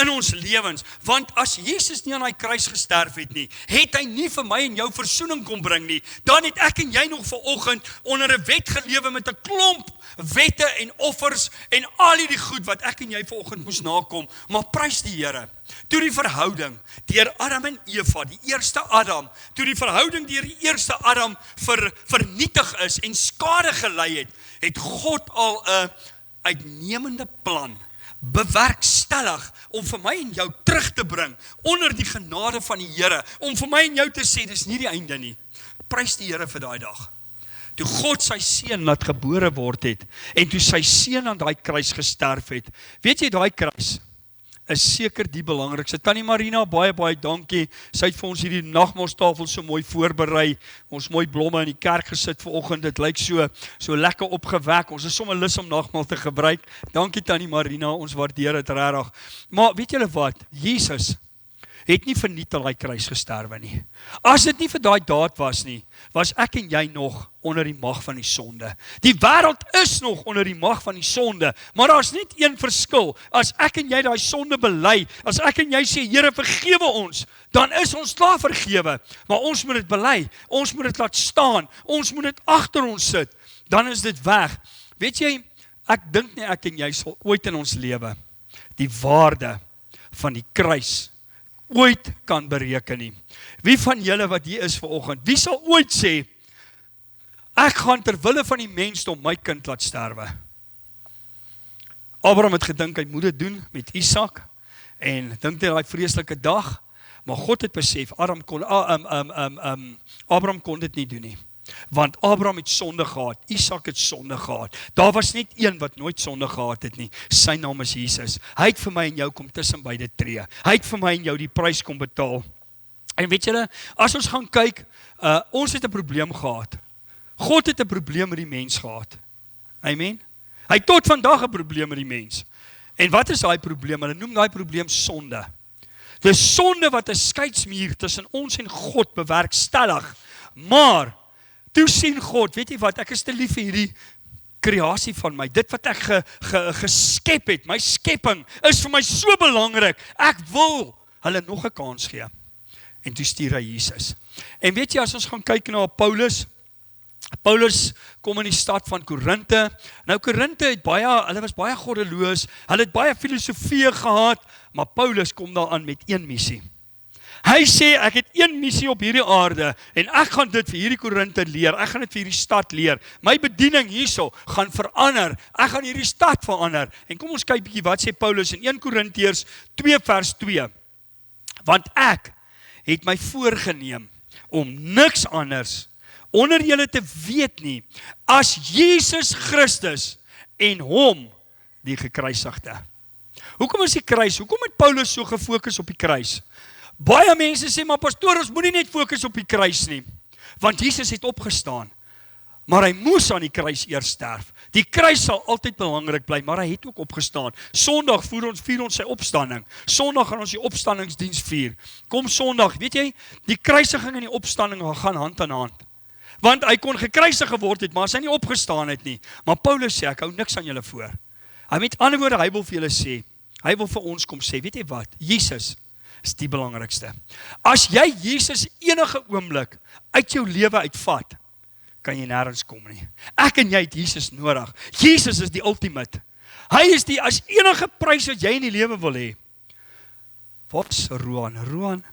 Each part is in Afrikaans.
in ons lewens, want as Jesus nie aan die kruis gesterf het nie, het hy nie vir my en jou versoening kom bring nie, dan het ek en jy nog vanoggend onder 'n wet gelewe met 'n klomp wette en offers en al die goed wat ek en jy vanoggend moes nakom, maar prys die Here. Toe die verhouding deur Adam en Eva, die eerste Adam, toe die verhouding deur die eerste Adam vernietig is en skade gelei het, het God al 'n uitnemende plan bewerkstellig om vir my en jou terug te bring onder die genade van die Here, om vir my en jou te sê, dis nie die einde nie. Prys die Here vir daai dag. Toe God sy seun laat gebore word het, en toe sy seun aan daai kruis gesterf het, weet jy, daai kruis is seker die belangrikste. Tannie Marina, baie dankie. Sy het vir ons hierdie nagmaalstafel so mooi voorberei. Ons mooi blomme in die kerk gesit vanoggend. Dit lyk so lekker opgewek. Ons is sommer lus om nagmaal te gebruik. Dankie Tannie Marina, ons waardeer dit regtig. Maar weet julle wat? Jesus het nie verniet al daai kruis gesterwe nie. As dit nie vir daai daad was nie, was ek en jy nog onder die mag van die sonde. Die wêreld is nog onder die mag van die sonde, maar daar's net een verskil. As ek en jy daai sonde bely, as ek en jy sê, Here vergewe ons, dan is ons klaar vergewe. Maar ons moet dit bely, ons moet dit laat staan, ons moet dit agter ons sit, dan is dit weg. Weet jy, ek dink nie ek en jy sal ooit in ons lewe die waarde van die kruis ooit kan bereken nie. Wie van julle wat hier is vanoggend, wie sal ooit sê, ek gaan ter wille van die mensdom my kind laat sterwe? Abraham het gedink, hy moet dit doen met Isak, en dink hy daai vreeslike dag, maar God het besef, Abraham kon dit nie doen nie. Want Abraham het sonde gehad, Isak het sonde gehad. Daar was net een wat nooit sonde gehad het nie. Sy naam is Jesus. Hy het vir my en jou kom tussen beide tree. Hy het vir my en jou die prys kom betaal. En weet julle, as ons gaan kyk, ons het 'n probleem gehad. God het 'n probleem met die mens gehad. Amen. Hy het tot vandag 'n probleem met die mens. En wat is daai probleem? Hulle noem daai probleem sonde. Dis sonde wat 'n skeidsmuur tussen ons en God bewerkstellig. Maar toe sien God, weet jy wat, ek is te lief vir hierdie kreasie van my, dit wat ek geskep het, my skepping, is vir my so belangrik, ek wil hulle nog 'n kans gee. En toe stuur hy Jesus. En weet jy, as ons gaan kyk na Paulus kom in die stad van Korinthe. Nou Korinthe het hulle was baie goddeloos, hulle het baie filosofie gehad, maar Paulus kom daaraan met een missie. Hy sê, ek het een missie op hierdie aarde, en ek gaan dit vir hierdie Korinthe leer, ek gaan dit vir hierdie stad leer. My bediening hierso gaan verander, ek gaan hierdie stad verander. En kom ons kyk bietjie wat sê Paulus in 1 Korintiërs 2 vers 2. Want ek het my voorgeneem om niks anders onder julle te weet nie, as Jesus Christus en hom die gekruisigde. Hoekom is die kruis? Hoekom het Paulus so gefokus op die kruis? Baie mense sê, maar pastoor, ons moet nie net fokus op die kruis nie, want Jesus het opgestaan, maar hy moes aan die kruis eers sterf. Die kruis sal altyd belangrik bly, maar hy het ook opgestaan. Sondag vier ons sy opstanding. Sondag gaan ons die opstandingsdiens vier. Kom Sondag, weet jy, die kruisiging en die opstanding gaan hand aan hand. Want hy kon gekruisig geword het, maar as hy nie opgestaan het nie. Maar Paulus sê, ek hou niks aan julle voor. Hy met ander woorde, hy wil vir julle sê, hy wil vir ons kom sê, weet jy wat, Jesus is die belangrikste. As jy Jesus enige oomblik uit jou lewe uitvat, kan jy nêrens kom nie. Ek en jy het Jesus nodig. Jesus is die ultimate. Hy is die, as enige prys wat jy in die lewe wil hê. Wat is Roan?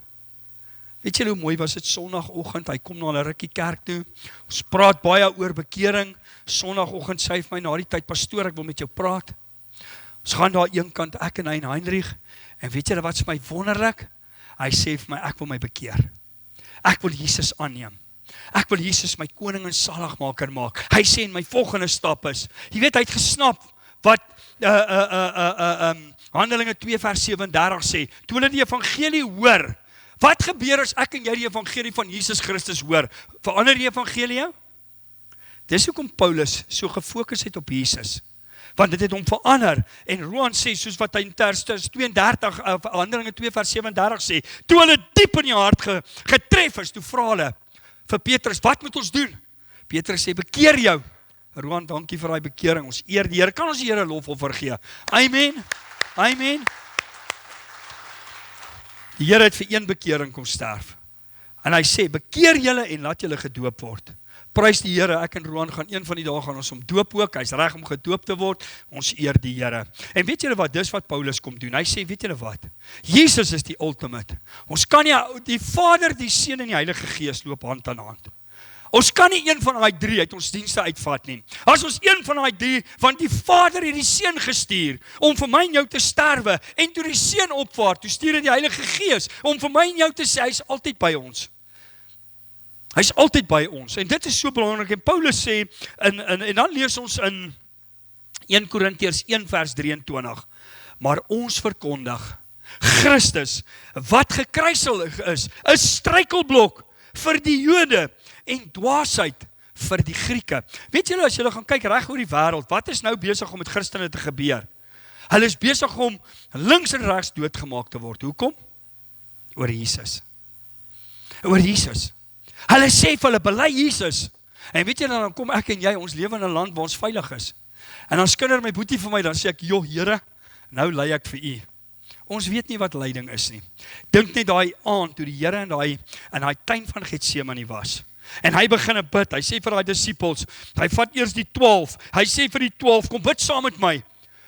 Weet jy hoe mooi was dit Sondagoggend? Hy kom na 'n rukkie kerk toe. Ons praat baie oor bekering. Sondagoggend sê hy vir my na die tyd, pastoor, ek wil met jou praat. Ons gaan daar eenkant, ek en hy en Heinrich. En weet julle wat is my wonderlik? Hy sê vir my, ek wil my bekeer. Ek wil Jesus aanneem. Ek wil Jesus my koning en saligmaker maak. Hy sê en my volgende stap is, jy weet, hy het gesnap wat Handelinge 2 vers 37 sê, toe hulle die evangelie hoor, wat gebeur as ek en jy die evangelie van Jesus Christus hoor? Verander die evangelie jou? Dis hoekom Paulus so gefokus het op Jesus. Want dit het hom verander. En Roan sê, soos wat hy in vers 32, Handelinge 2 vers 37 sê, toe hulle diep in die hart getref is, toe vra hulle vir Petrus, wat moet ons doen? Petrus sê, bekeer jou. Roan, dankie vir die bekering. Ons eer die Here. Kan ons die Here lofoffer gee? Amen. Amen. Die Here het vir een bekering kom sterf. En hy sê, bekeer julle en laat julle gedoop word. Prys die Here, ek en Roan gaan een van die dae gaan ons hom doop ook, hy's reg om gedoop te word, ons eer die Here. En weet julle wat, dis wat Paulus kom doen, hy sê, weet julle wat, Jesus is die ultimate. Ons kan nie, die Vader, die Seun en die Heilige Gees loop hand aan hand. Ons kan nie een van die drie uit ons dienste uitvat nie. As ons een van die drie, want die Vader het die Seun gestuur, om vir my en jou te sterwe, en toe die Seun opvaar, toe stuur hy die Heilige Gees, om vir my en jou te sê, hy is altyd by ons. Hy is altyd by ons, en dit is so belangrik, en Paulus sê, en dan lees ons in 1 Korintiërs 1 vers 23, maar ons verkondig, Christus, wat gekruisel is, 'n struikelblok vir die Jode, en dwaasheid vir die Grieke. Weet julle, as julle gaan kyk reg oor die wêreld, wat is nou besig om met Christene te gebeur? Hulle is besig om links en regs doodgemaak te word. Hoekom? Oor Jesus. Oor Jesus. Hulle sê vir hulle, bely Jesus. En weet julle, dan kom ek en jy, ons lewe in 'n land waar ons veilig is. En dan skinder my boetie vir my, dan sê ek, joh Here, nou lei ek vir u. Ons weet nie wat lyding is nie. Dink net daai aand, toe die Here in daai tuin van Getsemane was. En hy begin bid, hy sê vir die disippels, hy vat eers die 12, hy sê vir die 12, kom bid saam met my.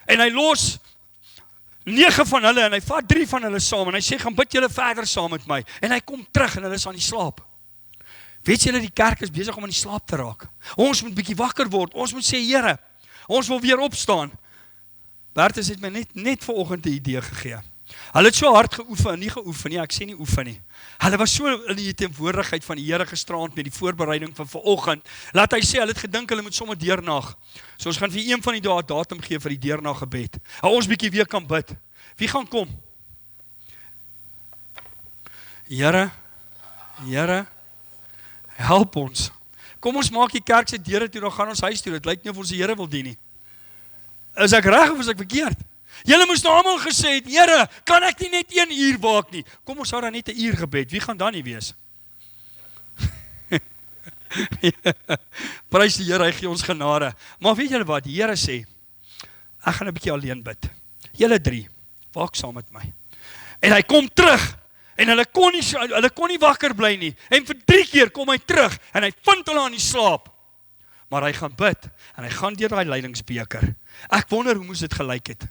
En hy los 9 van hulle, en hy vat 3 van hulle saam, en hy sê, gaan bid julle verder saam met my. En hy kom terug, en hulle is aan die slaap. Weet julle, die kerk is besig om aan die slaap te raak. Ons moet bietjie wakker word, ons moet sê, Here, ons wil weer opstaan. Bertus het my net vanoggend 'n idee gegee. Hulle het so hard geoefen, nie geoefen nie, ek sê nie oefen nie. Hulle was so in die teenwoordigheid van die Here gisteraand met die voorbereiding van vanoggend. Laat hy sê, hulle het gedink hulle moet sommer deurnag. So ons gaan vir een van die dae datum gee vir die deurnag gebed. Hou ons bietjie weer kan bid. Wie gaan kom? Here, help ons. Kom ons maak die kerk se deure toe, dan gaan ons huis toe. Dit lyk nie of ons die Here wil dien nie. Is ek reg of is ek verkeerd? Julle moes nou almal gesê het, Here, kan ek nie net 1 uur waak nie? Kom ons hou dan net 1 uur gebed. Wie gaan dan nie wees? Prys die Here, hy gee ons genade. Maar weet julle wat, die Here sê, ek gaan 'n bietjie alleen bid. Julle 3, waak saam met my. En hy kom terug, en hulle kon nie wakker bly nie. En vir 3 keer kom hy terug, en hy vind hulle aan die slaap. Maar hy gaan bid, en hy gaan deur daai lydingsbeker. Ek wonder hoe moes dit gelyk het.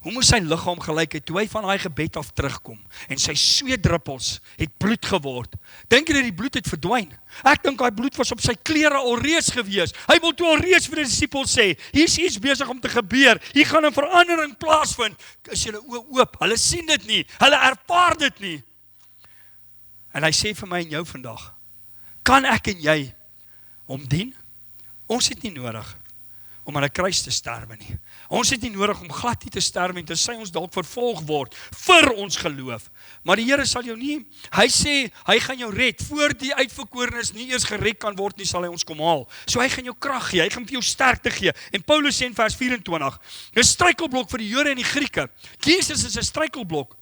Hoe moes sy liggaam gelyk het, toe hy van daai gebed af terugkom, en sy sweetdruppels het bloed geword. Dink jy dat die bloed het verdwyn? Ek dink daai bloed was op sy klere alreeds gewees. Hy wil toe alreeds vir die disippels sê, hier is iets besig om te gebeur, hier gaan 'n verandering plaasvind. Is julle oë oop? Hulle sien dit nie, hulle ervaar dit nie. En hy sê vir my en jou vandag, kan ek en jy hom dien? Ons het nie nodig om aan 'n kruis te sterwe nie. Ons het nie nodig om glad nie te sterwe en tensy ons dalk vervolg word vir ons geloof. Maar die Here sal jou nie, hy sê, hy gaan jou red, voor die uitverkorenes nie eers gered kan word nie, sal hy ons kom haal. So hy gaan jou krag gee, hy gaan vir jou sterkte gee. En Paulus sê in vers 24, 'n struikelblok vir die Jode en die Grieke. Jesus is 'n struikelblok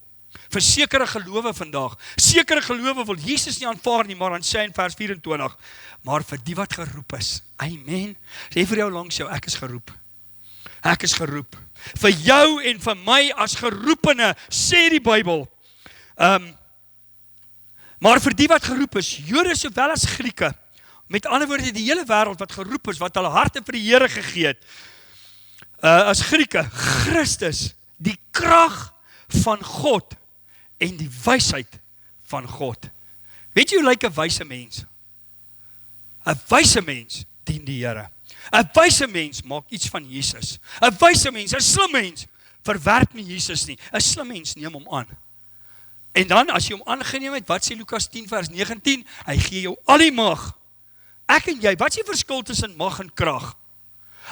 vir sekere gelowe vandag. Sekere gelowe wil Jesus nie aanvaar nie, maar dan sê hy in vers 24, maar vir die wat geroep is, amen, sê vir jou langs jou, ek is geroep. Ek is geroep. Vir jou en vir my as geroepene, sê die Bybel. Maar vir die wat geroep is, Jode sowel as Grieke, met ander woorde die hele wêreld wat geroep is, wat hulle harte vir die Here gegee het, as Grieke, Christus, die krag van God en die wysheid van God. Weet jy hoe lyk 'n wyse mens? 'n Wyse mens dien die Here. 'n Wyse mens maak iets van Jesus. 'n Wyse mens, 'n slim mens, verwerp nie Jesus nie. 'n Slim mens neem hom aan. En dan as jy hom aangeneem het, wat sê Lukas 10 vers 19? Hy gee jou al die mag. Ek en jy, wat is die verskil tussen mag en krag?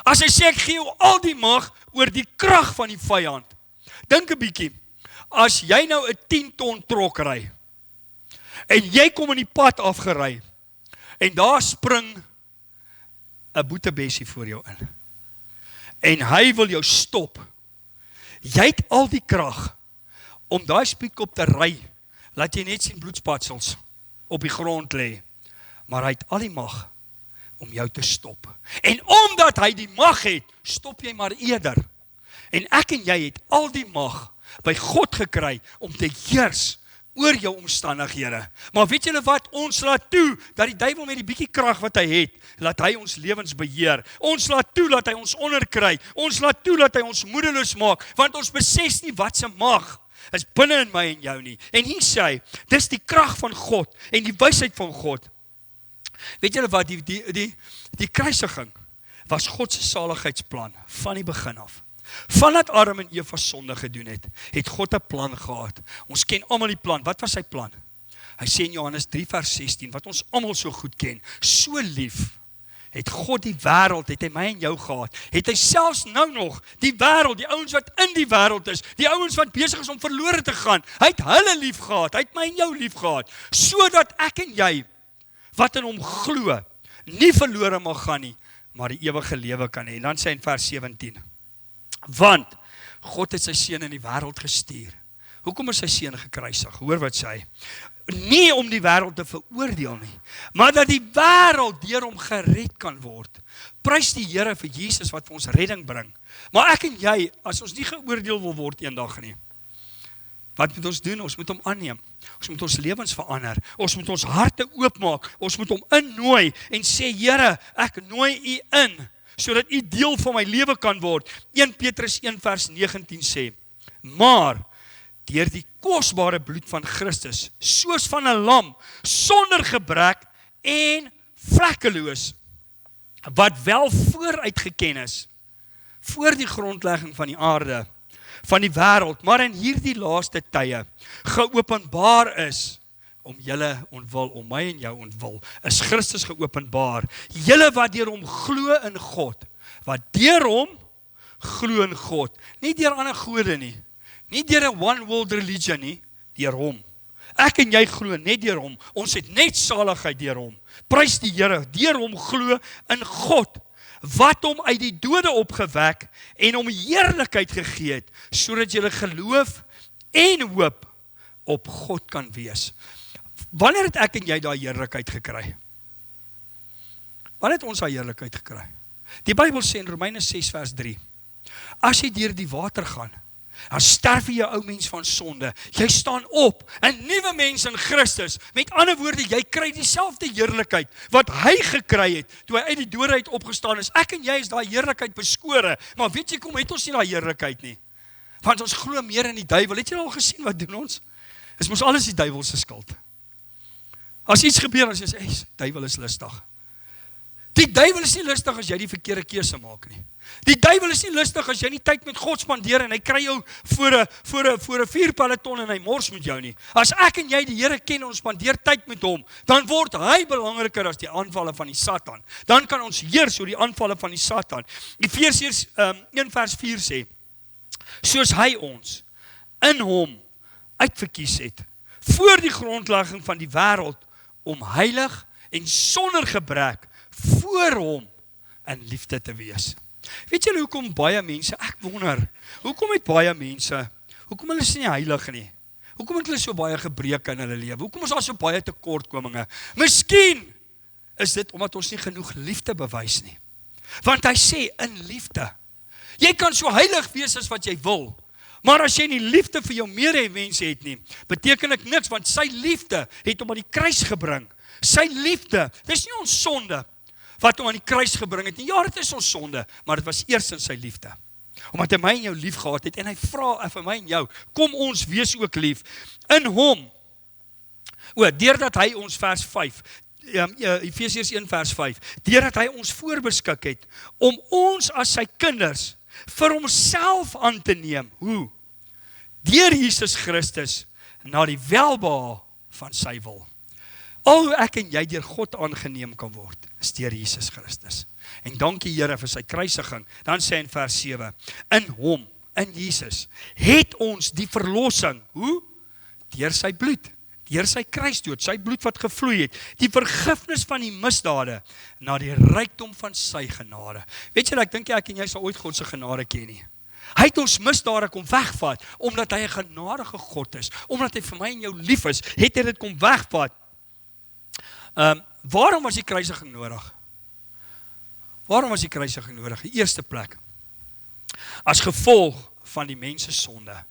As hy sê ek gee jou al die mag oor die krag van die vyand. Dink 'n bietjie. As jy nou 'n 10 ton trok ry, en jy kom in die pad afgery, en daar spring 'n boetebessie voor jou in, en hy wil jou stop, jy het al die krag, om daai spietkop te ry, laat jy net sien bloedspatsels op die grond lê, maar hy het al die mag, om jou te stop, en omdat hy die mag het, stop jy maar eerder, en ek en jy het al die mag, by God gekry, om te heers oor jou omstandighede. Maar weet julle wat, ons laat toe, dat die duiwel met die bietjie krag wat hy het, laat hy ons lewens beheer. Ons laat toe, dat hy ons onderkry. Ons laat toe, dat hy ons moedeloos maak, want ons besef nie wat se mag is binne in my en jou nie. En hier sê hy, dis die krag van God, en die wysheid van God. Weet julle wat, die kruisiging was God se saligheidsplan, van die begin af. Vandat Adam en Eva sonde gedoen het God 'n plan gehad. Ons ken almal die plan. Wat was sy plan? Hy sê in Johannes 3 vers 16, wat ons almal so goed ken, so lief het God die wêreld, het hy my en jou gehad, het hy selfs nou nog die wêreld, die ouens wat in die wêreld is, die ouens wat besig is om verlore te gaan, hy het hulle lief gehad, hy het my en jou lief gehad, sodat ek en jy, wat in hom glo, nie verlore mag gaan nie, maar die ewige lewe kan hê. En dan sê hy in vers 17, want God het sy seun in die wêreld gestuur. Hoekom is sy seun gekruisig? Hoor wat sê hy. Nie om die wêreld te veroordeel nie, maar dat die wêreld deur hom gered kan word. Prys die Here vir Jesus wat vir ons redding bring. Maar ek en jy, as ons nie geoordeel wil word eendag nie, wat moet ons doen? Ons moet hom aanneem. Ons moet ons lewens verander. Ons moet ons harte oopmaak. Ons moet hom innooi en sê, Here, ek nooi u in, sodat u deel van my lewe kan word. 1 Petrus 1 vers 19 sê, maar deur die kosbare bloed van Christus, soos van 'n lam, sonder gebrek en vlekkeloos, wat wel vooruit geken is, voor die grondlegging van die aarde, van die wêreld, maar in hierdie laaste tye, geopenbaar is, om julle ontwil, om my en jou ontwil, is Christus geopenbaar. Julle wat deur hom glo in God, wat deur hom glo in God, nie deur ander gode nie, nie deur 'n one world religion nie, deur hom. Ek en jy glo net deur hom, ons het net saligheid deur hom. Prys die Here, deur hom glo in God, wat hom uit die dode opgewek en hom heerlikheid gegee het, sodat julle geloof en hoop op God kan wees. Wanneer het ek en jy daai heerlikheid gekry? Wanneer het ons daai heerlikheid gekry? Die Bybel sê in Romeine 6 vers 3, as jy deur die water gaan, dan sterf jy jou ou mens van sonde, jy staan op, 'n nuwe mens in Christus, met ander woorde, jy kry dieselfde heerlikheid, wat hy gekry het, toe hy uit die dode uit opgestaan is. Ek en jy is daai heerlikheid beskore, maar weet jy, kom het ons nie daai heerlikheid nie, want ons glo meer in die duiwel. Het jy al gesien, wat doen ons? Is mos alles die duiwel se skuld. As iets gebeur, as jy sê, duiwel is lustig. Die duiwel is nie lustig as jy die verkeerde keuse maak nie. Die duiwel is nie lustig as jy nie tyd met God spandeer en hy kry jou voor 'n vuurpeloton en hy mors met jou nie. As ek en jy die Here ken en ons spandeer tyd met hom, dan word hy belangriker as die aanvalle van die Satan. Dan kan ons heers oor die aanvalle van die Satan. Efesiërs 1 vers 4 sê, soos hy ons in hom uitverkies het, voor die grondlegging van die wêreld, om heilig en sonder gebrek voor hom in liefde te wees. Weet julle hoekom baie mense, ek wonder, hoekom het baie mense, hoekom hulle is nie heilig nie? Hoekom het hulle so baie gebreke in hulle lewe? Hoekom is daar so baie tekortkominge? Miskien is dit omdat ons nie genoeg liefde bewys nie. Want hy sê, in liefde. Jy kan so heilig wees as wat jy wil, maar as jy nie liefde vir jou medemens het nie, beteken ek niks, want sy liefde het hom aan die kruis gebring. Sy liefde, dis nie ons sonde wat hom aan die kruis gebring het nie. Ja, dit is ons sonde, maar dit was eers in sy liefde. Omdat hy my en jou lief gehad het, en hy vra vir my en jou, kom ons wees ook lief. In hom, deurdat hy ons vers 5, Efesiërs 1 vers 5, deurdat hy ons voorbeskik het, om ons as sy kinders, vir homself aan te neem. Hoe? Deur Jesus Christus, na die welbehae van sy wil. Al hoe ek en jy deur God aangeneem kan word, is deur Jesus Christus. En dankie Here vir sy kruisiging. Dan sê hy in vers 7, in hom, in Jesus, het ons die verlossing. Hoe? Deur sy bloed, deur sy kruisdood, sy bloed wat gevloei het, die vergifnis van die misdade, na die rykdom van sy genade. Weet jy, ek dink ek en jy sal ooit God se genade ken nie. Hy het ons misdade kom wegvat, omdat hy 'n genadige God is, omdat hy vir my en jou lief is, het hy dit kom wegvat. Waarom was die kruisiging nodig? Waarom was die kruisiging nodig? Die eerste plek, as gevolg van die mens se sonde.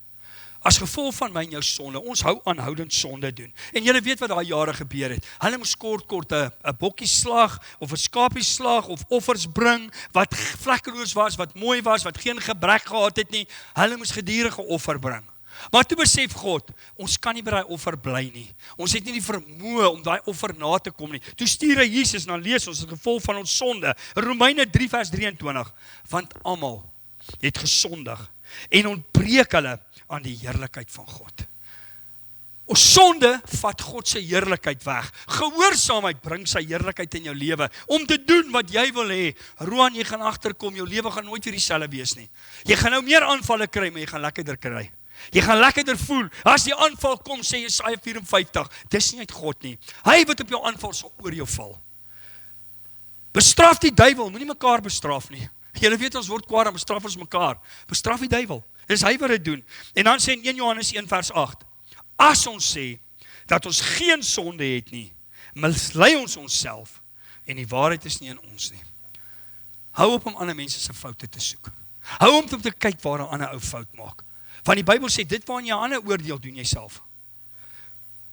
As gevolg van my en jou sonde, ons hou aanhoudend sonde doen. En julle weet wat daai jare gebeur het. Hulle moes kort 'n bokkie slag, of 'n skapie slag, of offers bring, wat vlekkeloos was, wat mooi was, wat geen gebrek gehad het nie. Hulle moes gedurende offer bring. Maar toe besef God, ons kan nie by daai offer bly nie. Ons het nie die vermoë om daai offer na te kom nie. Toe stuur hy Jesus, dan lees ons as gevolg van ons sonde. Romeine 3 vers 23. Want almal het gesondig en ontbreek hulle aan die heerlikheid van God. Ons sonde vat God se heerlikheid weg. Gehoorsaamheid bring sy heerlikheid in jou lewe om te doen wat jy wil hê. Roan, jy gaan agterkom, jou lewe gaan nooit weer dieselfde wees nie. Jy gaan nou meer aanvalle kry, maar jy gaan lekkerder kry. Jy gaan lekkerder voel. As die aanval kom, sê Jesaja 54, dis nie uit God nie. Hy wat op jou aanval sal oor jou val. Bestraf die duiwel, moenie mekaar bestraf nie. Julle weet ons word kwaad en bestraf ons mekaar. Bestraf die duiwel. Dis hy wat dit doen. En dan sê in 1 Johannes 1 vers 8, as ons sê dat ons geen sonde het nie, mislei ons onsself en die waarheid is nie in ons nie. Hou op om ander mense se foute te soek. Hou op om te kyk waar 'n ander ou fout maak. Want die Bybel sê, dit waarin jy 'n ander oordeel, doen jy self.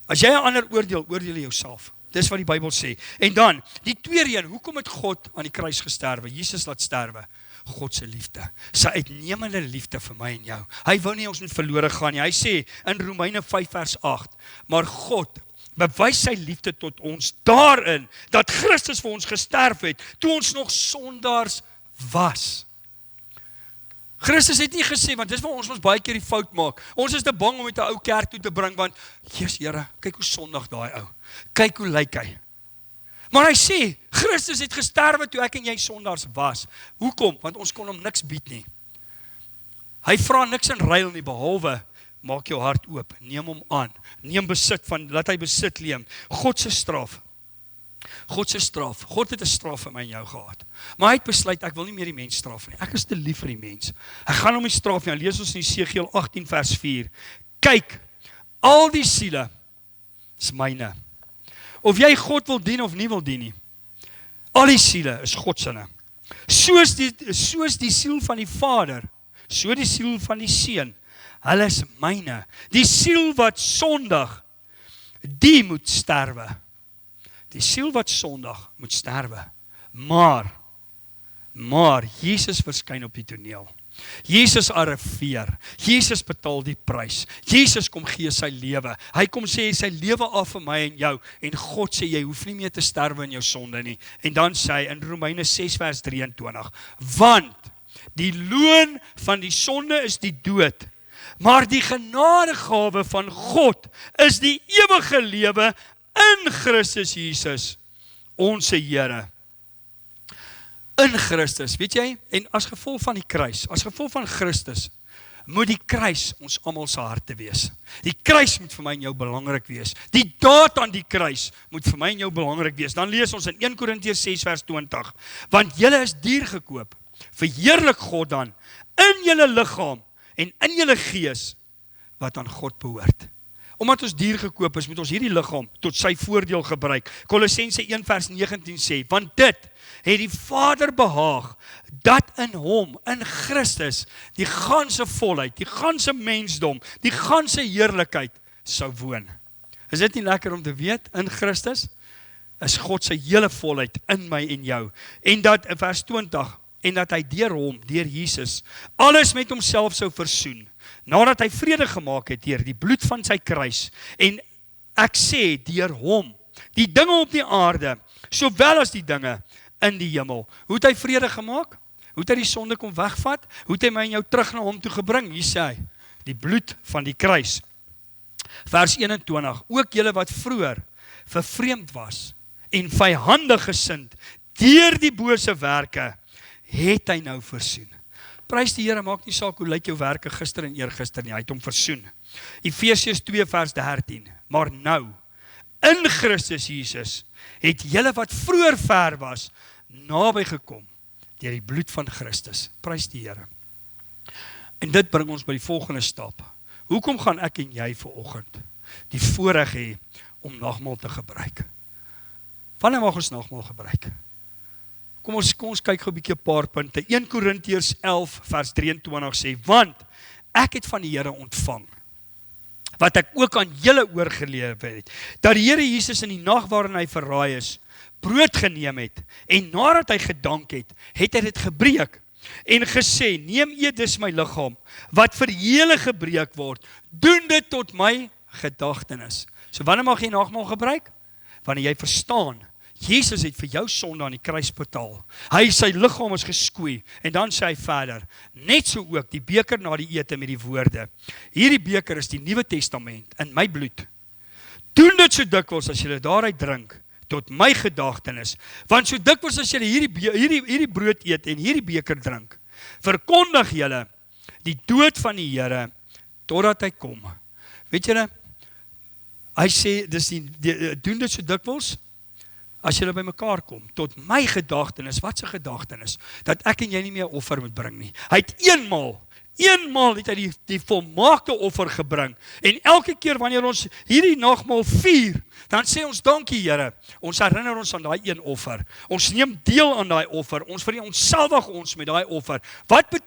As jy 'n ander oordeel, oordeel jy jouself. Dis wat die Bybel sê. En dan, die tweede een, hoekom het God aan die kruis gesterwe? Jesus laat sterwe. God se liefde. Sy uitnemende liefde vir my en jou. Hy wou nie ons moet verlore gaan nie. Hy sê in Romeine 5 vers 8, maar God bewys sy liefde tot ons daarin, dat Christus vir ons gesterf het, toe ons nog sondaars was. Christus het nie gesê, want dis waar ons baie keer die fout maak. Ons is te bang om met 'n ou kerk toe te bring, want, Jesus Here, kyk hoe sondig daai ou. Kyk hoe lyk hy. Maar hy sê, Christus het gesterwe toe ek en jy sondaars was. Hoekom? Want ons kon hom niks bied nie. Hy vra niks in ruil nie, behalwe, maak jou hart oop, neem hom aan, neem besit van, laat hy besit neem. God se straf. God se straf. God het 'n straf vir my en jou gehad. Maar hy het besluit, ek wil nie meer die mens straf nie. Ek is te lief vir die mens. Ek gaan hom nie straf nie. Lees ons in Jesegiel 18 vers 4. Kyk, al die siele is myne. Of jy God wil dien of nie wil dien nie. Al die siele is God se. Soos die siel van die Vader, so die siel van die Seun. Hulle is myne. Die siel wat sondig, die moet sterwe. Die siel wat sondig moet sterwe. Maar Jesus verskyn op die toneel. Jesus arriveer. Jesus betaal die prys. Jesus kom gee sy lewe. Hy kom sê sy lewe af vir my en jou. En God sê jy hoef nie meer te sterwe in jou sonde nie. En dan sê hy in Romeine 6 vers 23. Want die loon van die sonde is die dood. Maar die genadegawe van God is die ewige lewe in Christus Jesus, ons Here. In Christus, weet jy, en as gevolg van die kruis, as gevolg van Christus, moet die kruis ons almal se harte wees. Die kruis moet vir my en jou belangrik wees. Die daad aan die kruis moet vir my en jou belangrik wees. Dan lees ons in 1 Korintiërs 6 vers 20, want julle is duur gekoop, verheerlik God dan in julle liggaam en in julle gees wat aan God behoort. Omdat ons duur gekoop is, moet ons hierdie liggaam tot sy voordeel gebruik. Kolossense 1 vers 19 sê, want dit het die Vader behaag, dat in hom, in Christus, die ganse volheid, die ganse mensdom, die ganse heerlikheid sou woon. Is dit nie lekker om te weet, in Christus is God se hele volheid in my en jou. En dat, in vers 20, en dat hy deur hom, deur Jesus, alles met homself sou versoen, nadat hy vrede gemaak het deur die bloed van sy kruis, en ek sê deur hom, die dinge op die aarde, sowel as die dinge in die hemel. Hoe het hy vrede gemaak? Hoe het hy die sonde kom wegvat? Hoe het hy my en jou terug na hom toe gebring? Hier sê hy, die bloed van die kruis. Vers 21, ook julle wat vroeër vervreemd was, en vyhandig gesind, deur die bose werke, het hy nou versoen. Prys die Here, maak nie saak hoe lyk jou werke gister en eergister nie, hy het hom versoen. Efesiërs 2 vers 13, maar nou, in Christus Jesus, het julle wat vroeër ver was, naby gekom, deur die bloed van Christus. Prys die Here. En dit bring ons by die volgende stap. Hoekom gaan ek en jy vanoggend die voorreg hê om nagmaal te gebruik? Wanneer mag ons nagmaal gebruik? Kom ons kyk gou 'n bietjie 'n paar punte. 1 Korintiërs 11 vers 23 sê, want ek het van die Here ontvang. wat ek ook aan julle oorgelewer het, dat die Here Jesus in die nag waarin hy verraai is, brood geneem het, en nadat hy gedank het, het hy dit gebreek, en gesê, neem eet, dis my liggaam, wat vir julle gebreek word, doen dit tot my gedagtenis. So wanneer mag jy nagmaal gebruik? Wanneer jy verstaan, Jesus het vir jou sonde aan die kruis betaal. Sy liggaam is geskoei, en dan sê hy verder, net so ook die beker na die ete met die woorde, hierdie beker is die Nuwe Testament in my bloed. Doen dit so dikwels as julle daaruit drink, tot my gedagtenis, want so dikwels as julle hierdie brood eet en hierdie beker drink, verkondig julle die dood van die Here totdat hy kom. Weet julle, hy sê, doen dit so dikwels as julle by mekaar kom, tot my gedagtenis. Wat se gedagtenis? Dat ek en jy nie meer offer moet bring nie. Hy het eenmaal het hy die volmaakte offer gebring, en elke keer wanneer ons hierdie nagmaal vier, dan sê ons, dankie Here, ons herinner ons aan daai een offer, ons neem deel aan daai offer, ons verontsalwig ons met daai offer.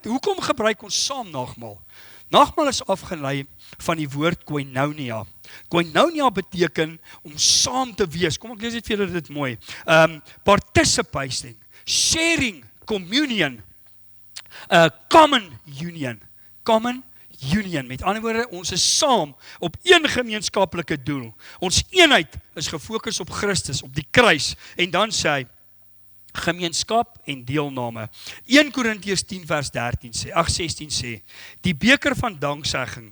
Hoekom gebruik ons saam nagmaal? Nagmaal is afgelei van die woord koinonia. Koinonia beteken om saam te wees. Kom ek lees dit vir julle dit mooi. Participating, sharing, communion, common union. Common union. Met ander woorde, ons is saam op een gemeenskaplike doel. Ons eenheid is gefokus op Christus, op die kruis. En dan sê hy, gemeenskap en deelname. 1 Korintiërs 10 vers 16 sê, die beker van danksegging,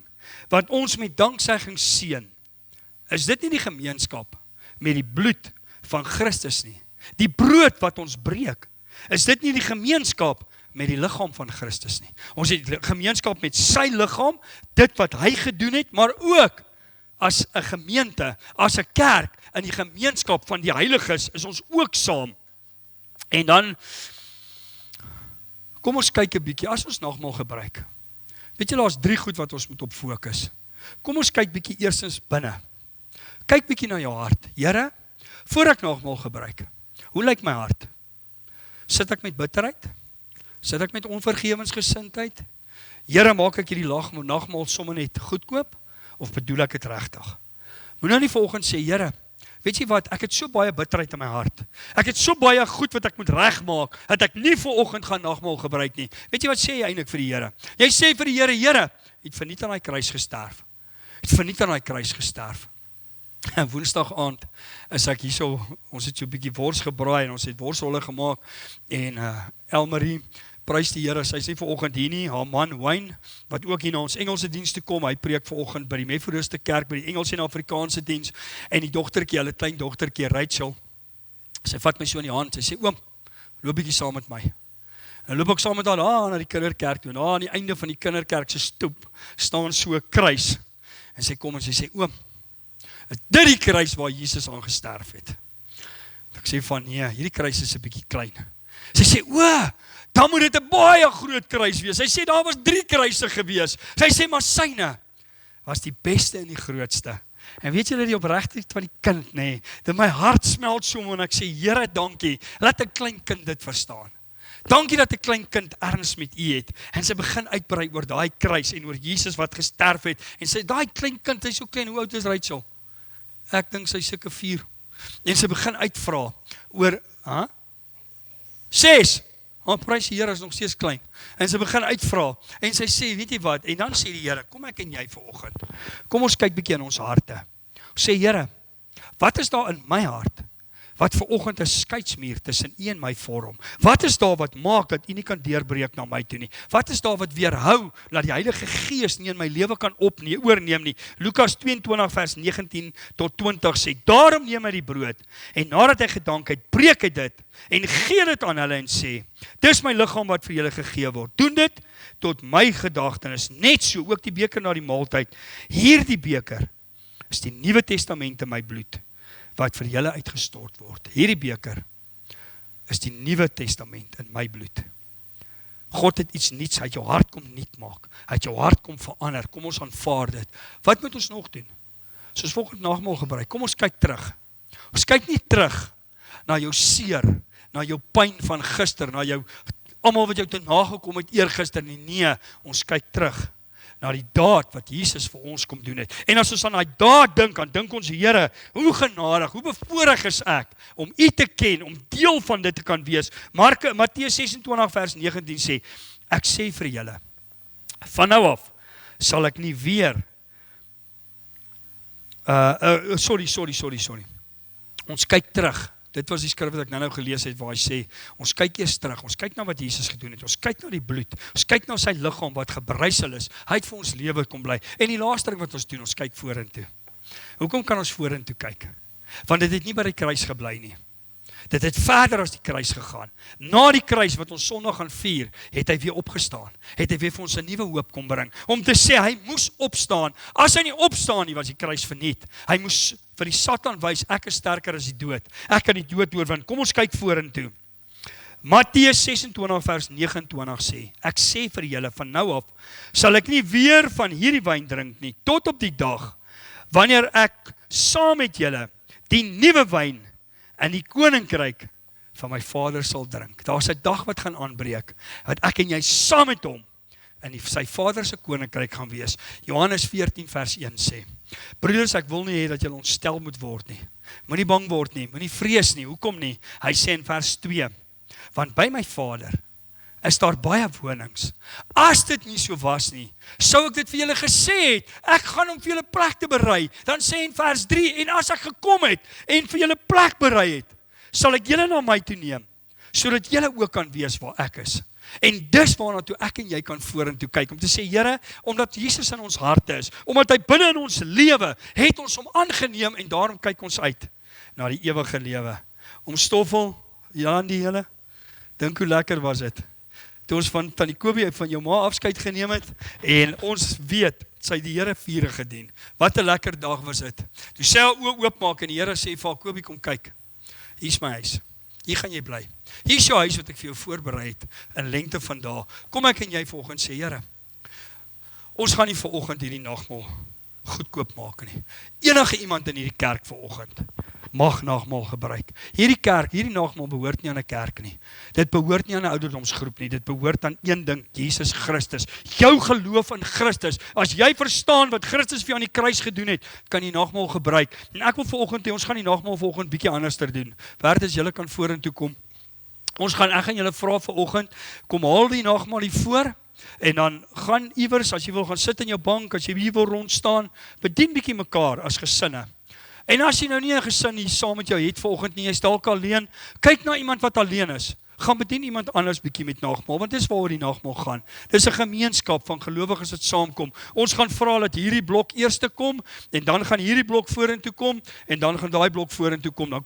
wat ons met danksegging seën, is dit nie die gemeenskap met die bloed van Christus nie. Die brood wat ons breek, is dit nie die gemeenskap met die liggaam van Christus nie. Ons het gemeenskap met sy liggaam, dit wat hy gedoen het, maar ook as 'n gemeente, as 'n kerk, in die gemeenskap van die heiliges, is ons ook saam. En dan, kom ons kyk 'n bietjie, as ons nagmaal gebruik. Weet julle, daar's 3 goed wat ons moet op fokus. Kom ons kyk bietjie eerstens binne. Kyk bietjie na jou hart. Here, voor ek nagmaal gebruik, hoe lyk my hart? Sit ek met bitterheid? Sit ek met onvergewensgesindheid? Here, maak ek hierdie nagmaal sommer net goedkoop, of bedoel ek dit regtig? Moet nou nie vanoggend sê, Here, weet jy wat, ek het so baie bitterheid in my hart. Ek het so baie goed wat ek moet regmaak, dat ek nie vanoggend gaan nagmaal gebruik nie. Weet jy wat sê jy eintlik vir die Here? Jy sê vir die Here, Here, het verniet aan daai kruis gesterf. Het verniet aan daai kruis gesterf. Woensdag aand is ek hierso, ons het so 'n bietjie wors gebraai, en ons het worsrolle gemaak, en Elmarie, prys die Here, sy sê vanoggend hier nie, haar man Wayne, wat ook hier na ons Engelse diens toe kom, hy preek vanoggend by die Methodiste kerk, by die Engelse en Afrikaanse diens, en die dogtertjie, hulle klein dogtertjie, Rachel, sy vat my so in die hand, sy sê, oom, loop bietjie saam met my. En loop ek saam met haar na die kinderkerk toe, en aan die einde van die kinderkerk se stoep, staan so 'n kruis, en sy kom en sy sê, oom, is dit die kruis waar Jesus aan gesterf het? Ek sê van, nee, hierdie kruis is 'n bietjie klein. Sy sê, dan moet dit 'n baie groot kruis wees. Sy sê, daar was 3 kruise gewees. Sy sê, maar syne was die beste en die grootste. En weet julle die opregtheid van die kind, nee, dat my hart smelt so, en ek sê, Here, dankie, laat 'n klein kind dit verstaan. Dankie dat 'n klein kind erns met u het, en sy begin uitbrei oor daai kruis, en oor Jesus wat gesterf het, en sy, daai klein kind, hy is so klein, hoe oud is Rachel? Ek dink sy seker 4, en sy begin uitvra, oor, 6, prys die Here, is nog steeds klein, en sy begin uitvra, en sy sê, weet jy wat, en dan sê die Here, kom ek en jy vanoggend, kom ons kyk bietjie in ons harte, ons sê, Here, wat is daar in my hart, wat vanoggend 'n skeidsmuur tussen u en my vorm? Wat is daar wat maak dat u nie kan deurbreek na my toe nie? Wat is daar wat weerhou dat die Heilige Gees nie in my lewe kan oorneem nie? Lukas 22 vers 19 tot 20 sê, daarom neem hy die brood, en nadat hy gedank het, breek hy dit, en gee dit aan hulle en sê, dis my liggaam wat vir julle gegee word. Doen dit tot my gedagtenis. Net so, ook die beker na die maaltyd. Hierdie beker is die Nuwe Testament in my bloed, wat vir julle uitgestort word. Hierdie beker is die Nuwe Testament in my bloed. God het iets niets, hy het jou hart kom nuut maak. Hy het jou hart kom verander. Kom ons aanvaar dit. Wat moet ons nog doen? Soos volgende nagmaal gebruik. Kom ons kyk terug. Ons kyk nie terug na jou seer, na jou pyn van gister, na jou almal wat jou te nagekom het eergister nie. Nee, ons kyk terug na die daad wat Jesus vir ons kom doen het. En as ons aan daai daad dink, dan dink ons, Here, hoe genadig, hoe bevoorreg is ek om U te ken, om deel van dit te kan wees. Matteus 26 vers 19 sê, ek sê vir julle, van nou af sal ek nie weer sorry. Ons kyk terug. Dit was die skrif wat ek nou gelees het waar hy sê, ons kyk eers terug, ons kyk na wat Jesus gedoen het, ons kyk na die bloed, ons kyk na sy liggaam wat gebrysel is, hy het vir ons lewe kom bly. En die laaste ding wat ons doen, ons kyk vorentoe. Hoekom kan ons vorentoe kyk? Want dit het nie by die kruis gebly nie. Dit het verder as die kruis gegaan. Na die kruis wat ons Sondag gaan vier, het hy weer opgestaan. Het hy weer vir ons 'n nuwe hoop kom bring. Om te sê, hy moes opstaan. As hy nie opstaan nie, was die kruis verniet. Hy moes vir die Satan wys, ek is sterker as die dood. Ek kan die dood oorwin. Kom ons kyk vorentoe. Matteus 26 vers 29 sê, ek sê vir julle, van nou af, sal ek nie weer van hierdie wyn drink nie, tot op die dag, wanneer ek saam met julle die nuwe wyn in die koninkryk van my Vader sal drink. Daar's 'n dag wat gaan aanbreek, wat ek en jy saam met hom in sy Vader se koninkryk gaan wees. Johannes 14 vers 1 sê, broeders, ek wil nie hê dat julle ontstel moet word nie. Moenie bang word nie, moenie vrees nie. Hoekom nie? Hy sê in vers 2, want by my Vader is daar baie wonings. As dit nie so was nie, sou ek dit vir julle gesê het, ek gaan om vir julle plek te berei. Dan sê in vers 3, en as ek gekom het, en vir julle plek berei het, sal ek julle na my toe neem, sodat julle ook kan wees waar ek is. En dis waarna toe ek en jy kan vorentoe kyk, om te sê, Here, omdat Jesus in ons harte is, omdat hy binne in ons lewe, het ons hom aangeneem, en daarom kyk ons uit na die ewige lewe. Om Stoffel, Jan die hele, dink hoe lekker was dit. Toe ons van Tannie Kobie van jou ma afskeid geneem het, en ons weet, sy die Here viere gedien. Wat 'n lekker dag was dit. Toe sê hy oopmaak, en die Here sê vir haar, Kobie, kom kyk, hier is my huis, hier gaan jy bly. Hier is jou huis wat ek vir jou voorberei het, in lengte van dae. Kom ek en jy vanoggend sê, Here, ons gaan nie vanoggend hierdie nagmaal goedkoop maak nie. Enige iemand in hierdie kerk vanoggend mag nagmaal gebruik. Hierdie kerk, hierdie nagmaal behoort nie aan 'n kerk nie. Dit behoort nie aan 'n ouderdomsgroep nie. Dit behoort aan een ding, Jesus Christus. Jou geloof in Christus. As jy verstaan wat Christus vir jou aan die kruis gedoen het, kan jy nagmaal gebruik. En ek wil vanoggend hê, ons gaan die nagmaal vanoggend bietjie anders doen. Werd as julle kan vorentoe kom. Ek gaan julle vra vanoggend, kom haal die nagmaal hier voor. En dan gaan iewers, as jy wil gaan sit in jou bank, as jy hier wil rond staan, bedien bietjie mekaar as gesinne. En as jy nou nie 'n gesin hier saam met jou het vanoggend nie, jy's dalk alleen, kyk na iemand wat alleen is. Gaan bedien iemand anders bietjie met nagmaal, want dis waaroor die nagmaal gaan. Dis 'n gemeenskap van gelowiges wat saamkom. Ons gaan vra dat hierdie blok eers kom, en dan gaan hierdie blok vorentoe kom, en dan gaan daai blok vorentoe kom. Dan